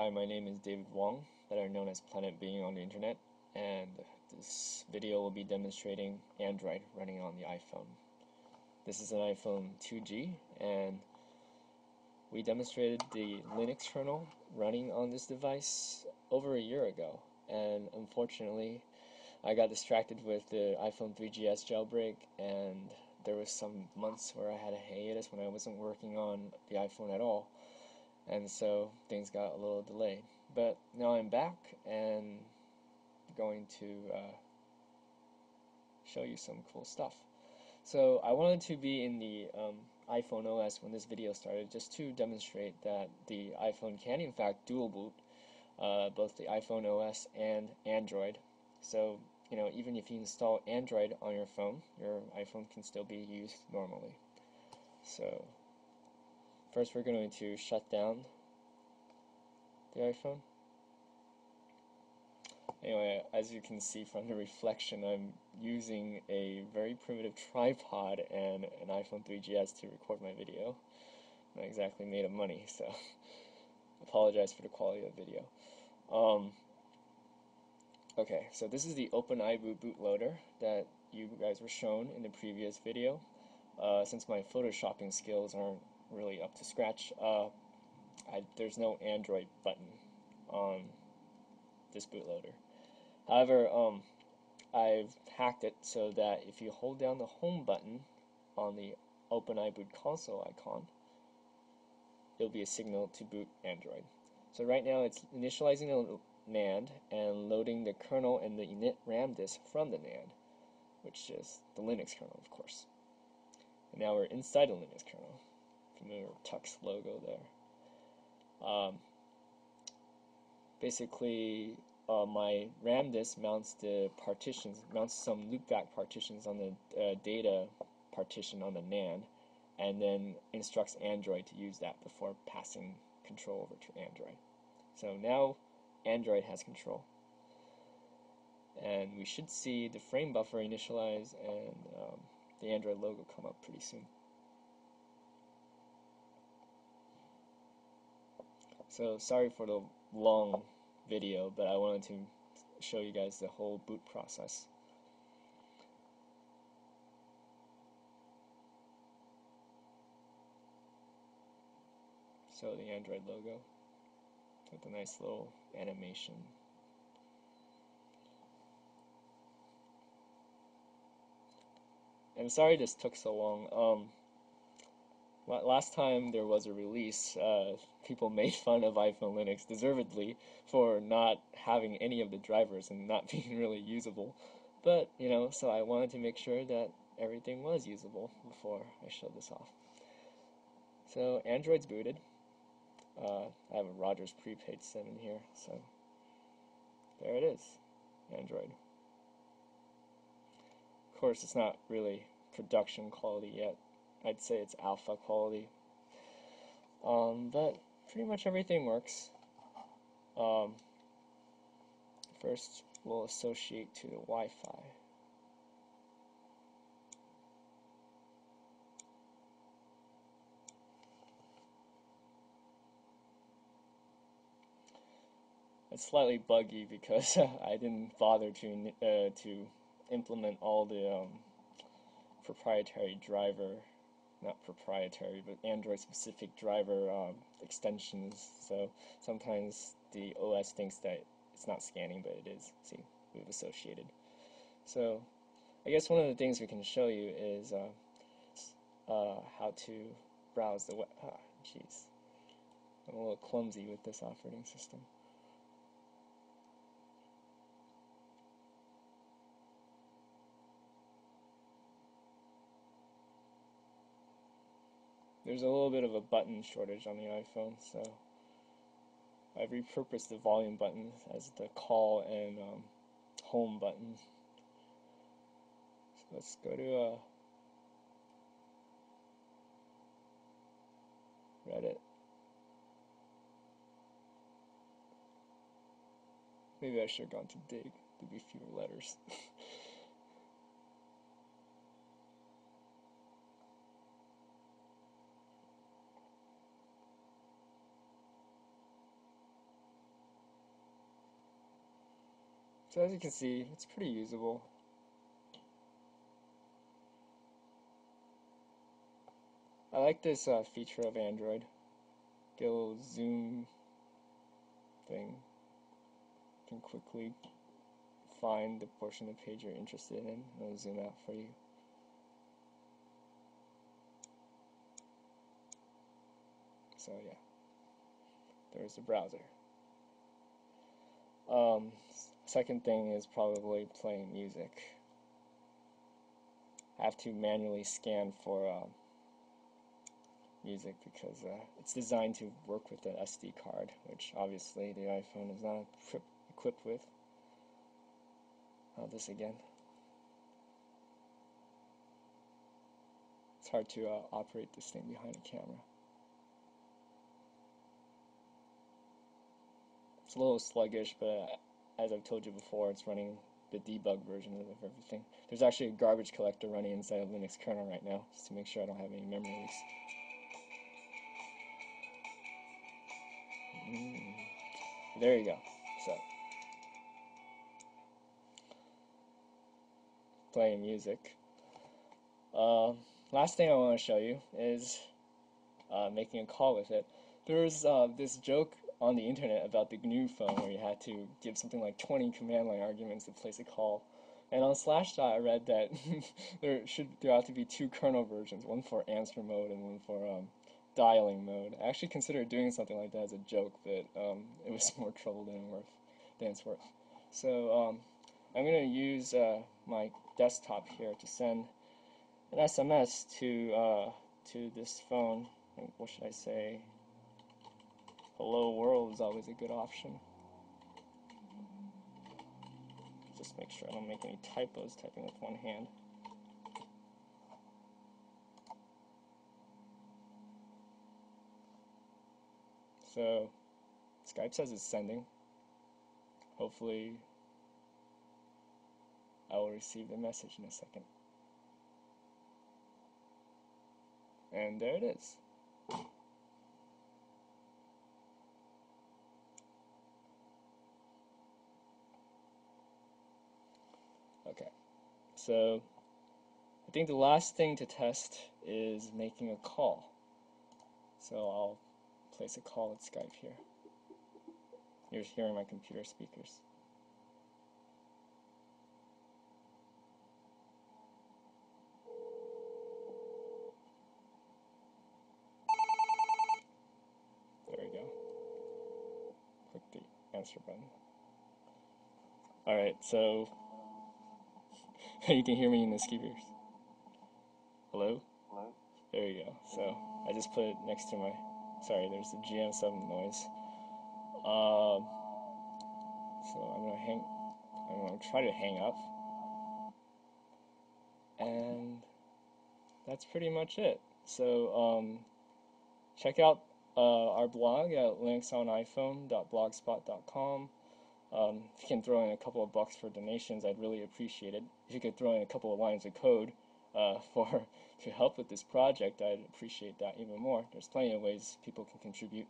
Hi, my name is David Wong, better known as PlanetBeing on the internet, and this video will be demonstrating Android running on the iPhone. This is an iPhone 2G, and we demonstrated the Linux kernel running on this device over a year ago, and unfortunately I got distracted with the iPhone 3GS jailbreak, and there was some months where I had a hiatus when I wasn't working on the iPhone at all. And so things got a little delayed. But now I'm back and going to show you some cool stuff. So I wanted to be in the iPhone OS when this video started, just to demonstrate that the iPhone can in fact dual boot both the iPhone OS and Android. So even if you install Android on your phone, your iPhone can still be used normally. So first we're going to shut down the iPhone. Anyway, as you can see from the reflection, I'm using a very primitive tripod and an iPhone 3GS to record my video. Not exactly made of money, so apologize for the quality of the video. Okay, so this is the OpenIBoot bootloader that you guys were shown in the previous video. Since my photoshopping skills aren't really up to scratch, there's no Android button on this bootloader. However, I've hacked it so that if you hold down the home button on the OpenIBoot console icon, it'll be a signal to boot Android. So right now it's initializing the NAND and loading the kernel and the init RAM disk from the NAND, which is the Linux kernel, of course. And now we're inside the Linux kernel. Familiar Tux logo there. Basically, my RAM disk mounts some loopback partitions on the data partition on the NAND, and then instructs Android to use that before passing control over to Android. So now Android has control, and we should see the frame buffer initialize and the Android logo come up pretty soon. So sorry for the long video, but I wanted to show you guys the whole boot process. So the Android logo with a nice little animation. And sorry this took so long. Last time there was a release, people made fun of iPhone Linux, deservedly, for not having any of the drivers and not being really usable. But, so I wanted to make sure that everything was usable before I showed this off. So Android's booted. I have a Rogers prepaid SIM in here, so there it is, Android. Of course, it's not really production quality yet. I'd say it's alpha quality, but pretty much everything works. First, we'll associate to the Wi-Fi. It's slightly buggy because I didn't bother to implement all the proprietary driver. Not proprietary, but Android-specific driver extensions. So sometimes the OS thinks that it's not scanning, but it is. See, we've associated. So I guess one of the things we can show you is how to browse the web. Jeez, I'm a little clumsy with this operating system. There's a little bit of a button shortage on the iPhone, so I've repurposed the volume button as the call and home buttons. So let's go to Reddit. Maybe I should have gone to dig. There'd be fewer letters. So as you can see, it's pretty usable. I like this feature of Android. Get a little zoom thing. You can quickly find the portion of the page you're interested in, and it'll zoom out for you. So yeah, there's the browser. Second thing is probably playing music. I have to manually scan for music because it's designed to work with the SD card, which obviously the iPhone is not equipped with. This again. It's hard to operate this thing behind a camera. It's a little sluggish, but as I've told you before, it's running the debug version of everything. There's actually a garbage collector running inside of Linux kernel right now, just to make sure I don't have any memory leaks. There you go. So, playing music. Last thing I want to show you is making a call with it. There's this joke on the internet about the GNU phone where you had to give something like 20 command line arguments to place a call. And on Slashdot I read that there ought to be 2 kernel versions, one for answer mode and one for dialing mode. I actually considered doing something like that as a joke, but it was more trouble than it's worth. So I'm going to use my desktop here to send an SMS to this phone. What should I say? Hello world is always a good option. Just make sure I don't make any typos typing with one hand. So Skype says it's sending. Hopefully I will receive the message in a second. And there it is. Okay, so I think the last thing to test is making a call. So I'll place a call at Skype here. You're hearing my computer speakers. There we go. Click the answer button. Alright, so you can hear me in the speakers. Hello? Hello? There you go. So I just put it next to my, sorry, there's the GM7 noise. So I'm gonna try to hang up. And that's pretty much it. So check out our blog at linuxoniphone.blogspot.com. If you can throw in a couple of bucks for donations, I'd really appreciate it. If you could throw in a couple of lines of code to help with this project, I'd appreciate that even more. There's plenty of ways people can contribute.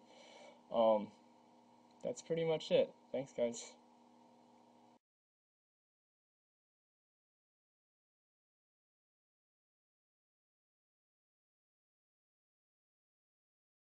That's pretty much it. Thanks, guys.